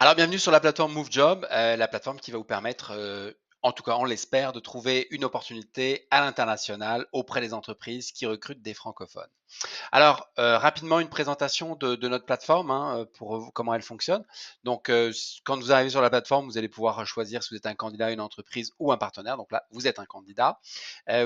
Alors, bienvenue sur la plateforme MoveJob, la plateforme qui va vous permettre, en tout cas on l'espère, de trouver une opportunité à l'international auprès des entreprises qui recrutent des francophones. Alors, rapidement une présentation de notre plateforme, hein, pour comment elle fonctionne. Donc, quand vous arrivez sur la plateforme, vous allez pouvoir choisir si vous êtes un candidat, une entreprise ou un partenaire. Donc là, vous êtes un candidat.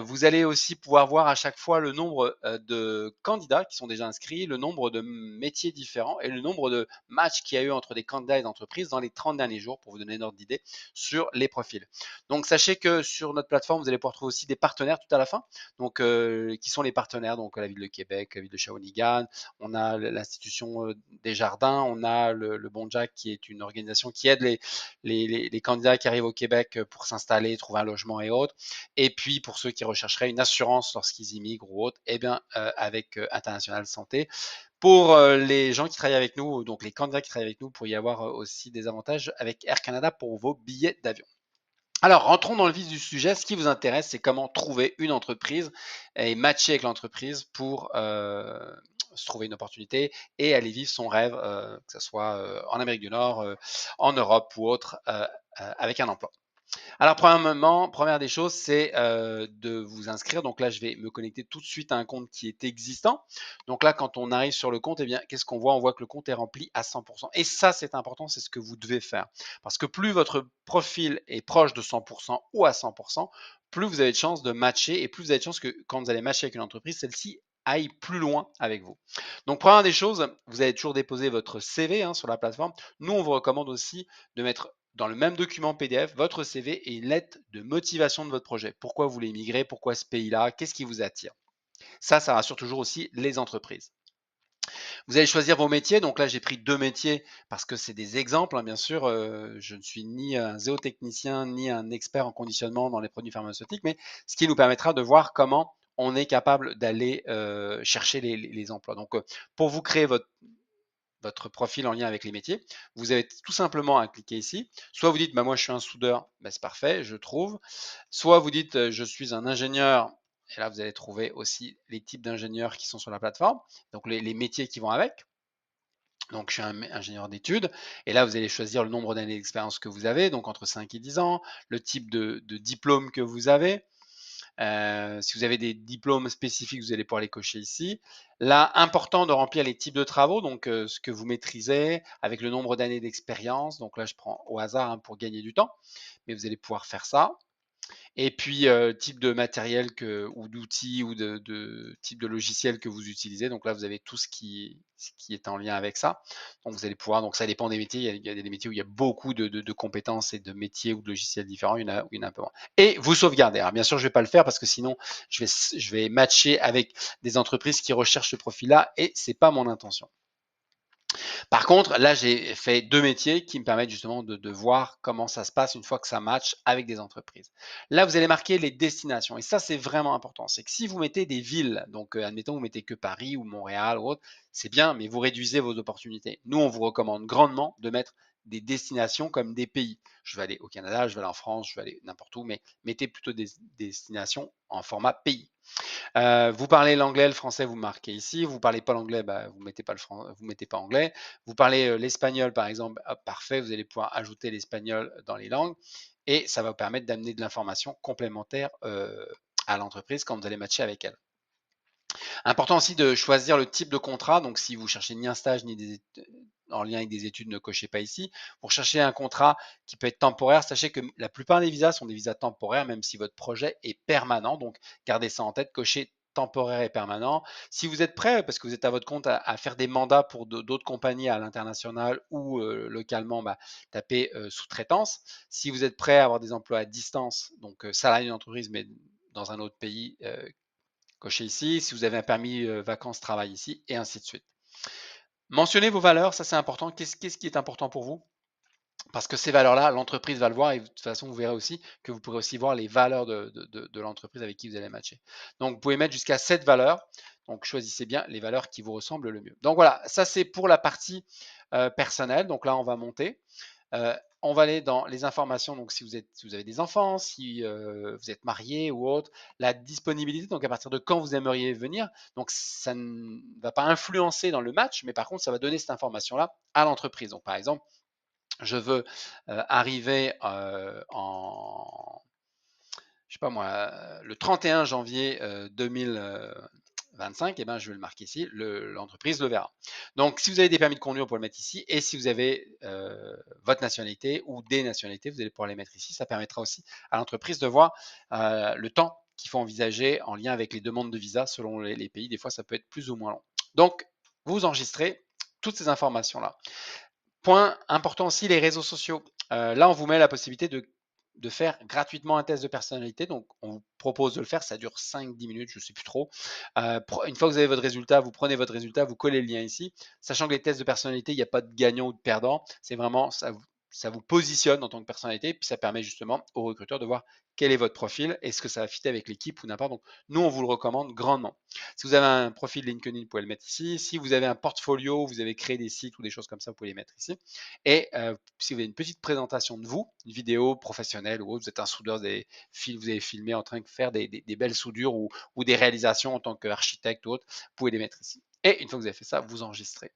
Vous allez aussi pouvoir voir à chaque fois le nombre de candidats qui sont déjà inscrits, le nombre de métiers différents et le nombre de matchs qu'il y a eu entre des candidats et des entreprises dans les 30 derniers jours pour vous donner une ordre d'idée sur les profils. Donc, sachez que sur notre plateforme, vous allez pouvoir trouver aussi des partenaires tout à la fin. Donc, qui sont les partenaires, donc la ville de Québec, la ville de Shawinigan, on a l'institution des Jardins, on a le Bon Jack qui est une organisation qui aide les candidats qui arrivent au Québec pour s'installer, trouver un logement et autres. Et puis pour ceux qui rechercheraient une assurance lorsqu'ils immigrent ou autre, eh bien avec International Santé. Pour les gens qui travaillent avec nous, donc les candidats qui travaillent avec nous, pour y avoir aussi des avantages avec Air Canada pour vos billets d'avion. Alors, rentrons dans le vif du sujet. Ce qui vous intéresse, c'est comment trouver une entreprise et matcher avec l'entreprise pour se trouver une opportunité et aller vivre son rêve, que ce soit en Amérique du Nord, en Europe ou autre, avec un emploi. Alors, premièrement, première des choses, c'est de vous inscrire. Donc là, je vais me connecter tout de suite à un compte qui est existant. Donc là, quand on arrive sur le compte, eh bien, qu'est-ce qu'on voit? On voit que le compte est rempli à 100%. Et ça, c'est important, c'est ce que vous devez faire. Parce que plus votre profil est proche de 100% ou à 100%, plus vous avez de chances de matcher et plus vous avez de chances que quand vous allez matcher avec une entreprise, celle-ci aille plus loin avec vous. Donc, première des choses, vous allez toujours déposer votre CV, hein, sur la plateforme. Nous, on vous recommande aussi de mettre dans le même document PDF votre CV et une lettre de motivation de votre projet. Pourquoi vous voulez immigrer? Pourquoi ce pays-là? Qu'est-ce qui vous attire? Ça rassure toujours aussi les entreprises. Vous allez choisir vos métiers. Donc là, j'ai pris deux métiers parce que c'est des exemples, hein, bien sûr. Je ne suis ni un zootechnicien ni un expert en conditionnement dans les produits pharmaceutiques, mais ce qui nous permettra de voir comment on est capable d'aller chercher les emplois. Donc, pour vous créer votre profil en lien avec les métiers, vous avez tout simplement à cliquer ici. Soit vous dites, bah, moi je suis un soudeur, bah, c'est parfait, je trouve. Soit vous dites, je suis un ingénieur, et là vous allez trouver aussi les types d'ingénieurs qui sont sur la plateforme, donc les métiers qui vont avec. Donc, je suis un ingénieur d'études. Et là, vous allez choisir le nombre d'années d'expérience que vous avez, donc entre 5 et 10 ans, le type de diplôme que vous avez. Si vous avez des diplômes spécifiques, vous allez pouvoir les cocher ici. Là, important de remplir les types de travaux, donc ce que vous maîtrisez avec le nombre d'années d'expérience. Donc là, je prends au hasard, hein, pour gagner du temps, mais vous allez pouvoir faire ça. Et puis, type de matériel ou d'outils ou de type de logiciel que vous utilisez. Donc là, vous avez tout ce qui est en lien avec ça. Donc vous allez pouvoir, donc ça dépend des métiers. Il y a des métiers où il y a beaucoup de compétences et de métiers ou de logiciels différents. Il y en a où il y en a un peu moins. Et vous sauvegardez. Alors bien sûr, je ne vais pas le faire parce que sinon, je vais matcher avec des entreprises qui recherchent ce profil-là et c'est pas mon intention. Par contre, là, j'ai fait deux métiers qui me permettent justement de voir comment ça se passe une fois que ça match avec des entreprises. Là, vous allez marquer les destinations et ça, c'est vraiment important. C'est que si vous mettez des villes, donc admettons, vous mettez que Paris ou Montréal ou autre, c'est bien, mais vous réduisez vos opportunités. Nous, on vous recommande grandement de mettre des destinations comme des pays. Je vais aller au Canada, je vais aller en France, je vais aller n'importe où, mais mettez plutôt des destinations en format pays. Vous parlez l'anglais, le français, vous marquez ici. Vous parlez pas l'anglais, bah, vous mettez pas vous mettez pas anglais. Vous parlez l'espagnol, par exemple, hop, parfait. Vous allez pouvoir ajouter l'espagnol dans les langues et ça va vous permettre d'amener de l'information complémentaire à l'entreprise quand vous allez matcher avec elle. Important aussi de choisir le type de contrat. Donc, si vous cherchez ni un stage ni en lien avec des études, ne cochez pas ici. Pour chercher un contrat qui peut être temporaire, sachez que la plupart des visas sont des visas temporaires, même si votre projet est permanent. Donc, gardez ça en tête, cochez temporaire et permanent. Si vous êtes prêt, parce que vous êtes à votre compte à faire des mandats pour d'autres compagnies à l'international ou localement, bah, tapez sous-traitance. Si vous êtes prêt à avoir des emplois à distance, donc salarié d'entreprise, mais dans un autre pays, cochez ici. Si vous avez un permis vacances travail ici, et ainsi de suite. Mentionnez vos valeurs, ça c'est important. Qu'est-ce qui est important pour vous? Parce que ces valeurs-là, l'entreprise va le voir et de toute façon, vous verrez aussi que vous pourrez aussi voir les valeurs de l'entreprise avec qui vous allez matcher. Donc, vous pouvez mettre jusqu'à 7 valeurs. Donc, choisissez bien les valeurs qui vous ressemblent le mieux. Donc voilà, ça c'est pour la partie personnelle. Donc là, on va monter. On va aller dans les informations, donc si vous avez des enfants, si vous êtes marié ou autre, la disponibilité, donc à partir de quand vous aimeriez venir. Donc ça ne va pas influencer dans le match, mais par contre, ça va donner cette information-là à l'entreprise. Donc par exemple, je veux arriver je sais pas moi, le 31 janvier 2025, et ben, je vais le marquer ici, l'entreprise le verra. Donc, si vous avez des permis de conduire, vous pouvez le mettre ici. Et si vous avez votre nationalité ou des nationalités, vous allez pouvoir les mettre ici. Ça permettra aussi à l'entreprise de voir le temps qu'il faut envisager en lien avec les demandes de visa selon les pays. Des fois, ça peut être plus ou moins long. Donc, vous enregistrez toutes ces informations-là. Point important aussi, les réseaux sociaux. Là, on vous met la possibilité de faire gratuitement un test de personnalité. Donc, on vous propose de le faire. Ça dure 5-10 minutes, je ne sais plus trop. Une fois que vous avez votre résultat, vous prenez votre résultat, vous collez le lien ici. Sachant que les tests de personnalité, il n'y a pas de gagnant ou de perdant. C'est vraiment, ça vous positionne en tant que personnalité. Puis ça permet justement aux recruteurs de voir quel est votre profil, est-ce que ça va fitter avec l'équipe ou n'importe. Donc, nous, on vous le recommande grandement. Si vous avez un profil LinkedIn, vous pouvez le mettre ici. Si vous avez un portfolio, vous avez créé des sites ou des choses comme ça, vous pouvez les mettre ici. Et si vous avez une petite présentation de vous, une vidéo professionnelle ou autre, vous êtes un soudeur, vous avez filmé en train de faire des belles soudures ou des réalisations en tant qu'architecte ou autre, vous pouvez les mettre ici. Et une fois que vous avez fait ça, vous enregistrez.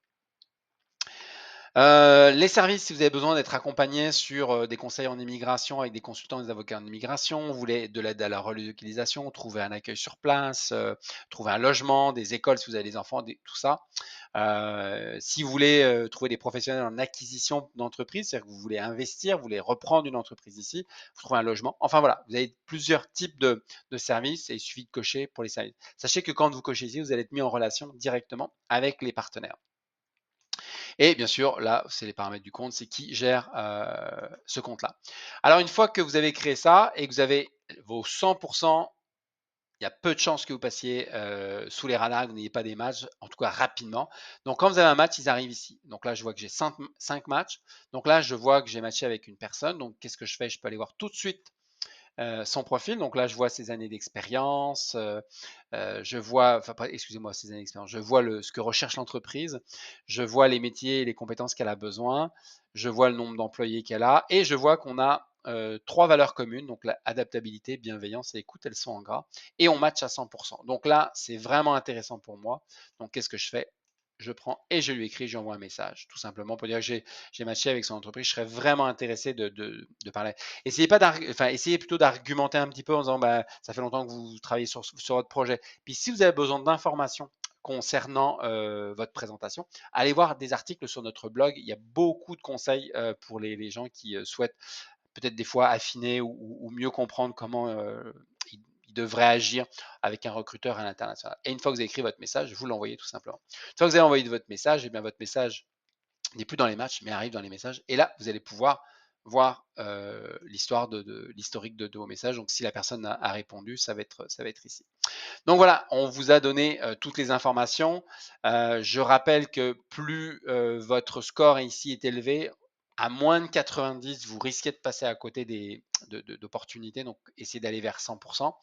Les services, si vous avez besoin d'être accompagné sur des conseils en immigration avec des consultants et des avocats en immigration, vous voulez de l'aide à la relocalisation, trouver un accueil sur place, trouver un logement, des écoles si vous avez des enfants, tout ça. Si vous voulez trouver des professionnels en acquisition d'entreprise, c'est-à-dire que vous voulez investir, vous voulez reprendre une entreprise ici, vous trouvez un logement. Enfin voilà, vous avez plusieurs types de services et il suffit de cocher pour les services. Sachez que quand vous cochez ici, vous allez être mis en relation directement avec les partenaires. Et bien sûr, là, c'est les paramètres du compte, c'est qui gère ce compte-là. Alors, une fois que vous avez créé ça et que vous avez vos 100%, il y a peu de chances que vous passiez sous les radars, que vous n'ayez pas des matchs, en tout cas rapidement. Donc, quand vous avez un match, ils arrivent ici. Donc là, je vois que j'ai 5 matchs. Donc là, je vois que j'ai matché avec une personne. Donc, qu'est-ce que je fais? Je peux aller voir tout de suite son profil. Donc là, je vois ses années d'expérience, je vois, enfin, excusez-moi, ses années d'expérience, je vois ce que recherche l'entreprise, je vois les métiers et les compétences qu'elle a besoin, je vois le nombre d'employés qu'elle a, et je vois qu'on a 3 valeurs communes, donc l'adaptabilité, bienveillance et écoute, elles sont en gras, et on match à 100%. Donc là, c'est vraiment intéressant pour moi. Donc qu'est-ce que je fais? Je prends et je lui écris, je lui envoie un message, tout simplement pour dire que j'ai matché avec son entreprise. Je serais vraiment intéressé de parler. Essayez plutôt d'argumenter un petit peu en disant bah, ça fait longtemps que vous travaillez sur votre projet. Puis si vous avez besoin d'informations concernant votre présentation, allez voir des articles sur notre blog. Il y a beaucoup de conseils pour les gens qui souhaitent peut-être des fois affiner ou mieux comprendre comment ils devraient agir avec un recruteur à l'international. Et une fois que vous avez écrit votre message, vous l'envoyez tout simplement. Une fois que vous avez envoyé votre message, et bien votre message n'est plus dans les matchs, mais arrive dans les messages. Et là, vous allez pouvoir voir l'historique de vos messages. Donc, si la personne a répondu, ça va être ici. Donc voilà, on vous a donné toutes les informations. Je rappelle que plus votre score ici est élevé, à moins de 90, vous risquez de passer à côté d'opportunités. Donc, essayez d'aller vers 100%.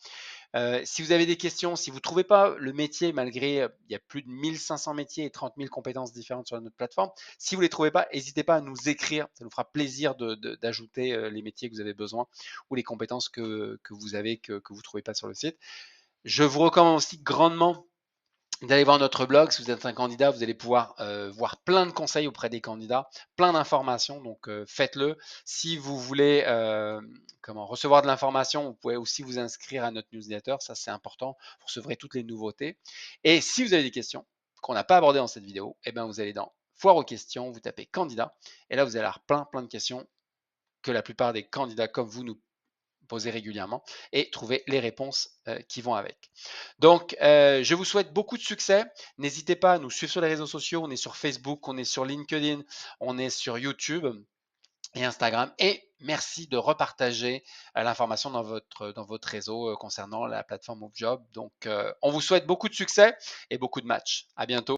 Si vous avez des questions, si vous ne trouvez pas le métier, malgré il y a plus de 1500 métiers et 30 000 compétences différentes sur notre plateforme, si vous ne les trouvez pas, n'hésitez pas à nous écrire. Ça nous fera plaisir d'ajouter les métiers que vous avez besoin ou les compétences que vous avez que vous ne trouvez pas sur le site. Je vous recommande aussi grandement d'aller voir notre blog. Si vous êtes un candidat, vous allez pouvoir voir plein de conseils auprès des candidats, plein d'informations, donc faites-le. Si vous voulez recevoir de l'information, vous pouvez aussi vous inscrire à notre newsletter, ça c'est important, vous recevrez toutes les nouveautés. Et si vous avez des questions qu'on n'a pas abordées dans cette vidéo, eh bien vous allez dans Foire aux questions, vous tapez candidat, et là vous allez avoir plein de questions que la plupart des candidats comme vous nous poser régulièrement et trouver les réponses qui vont avec. Donc, je vous souhaite beaucoup de succès. N'hésitez pas à nous suivre sur les réseaux sociaux. On est sur Facebook, on est sur LinkedIn, on est sur YouTube et Instagram. Et merci de repartager l'information dans votre réseau concernant la plateforme MoveJob. Donc, on vous souhaite beaucoup de succès et beaucoup de matchs. À bientôt.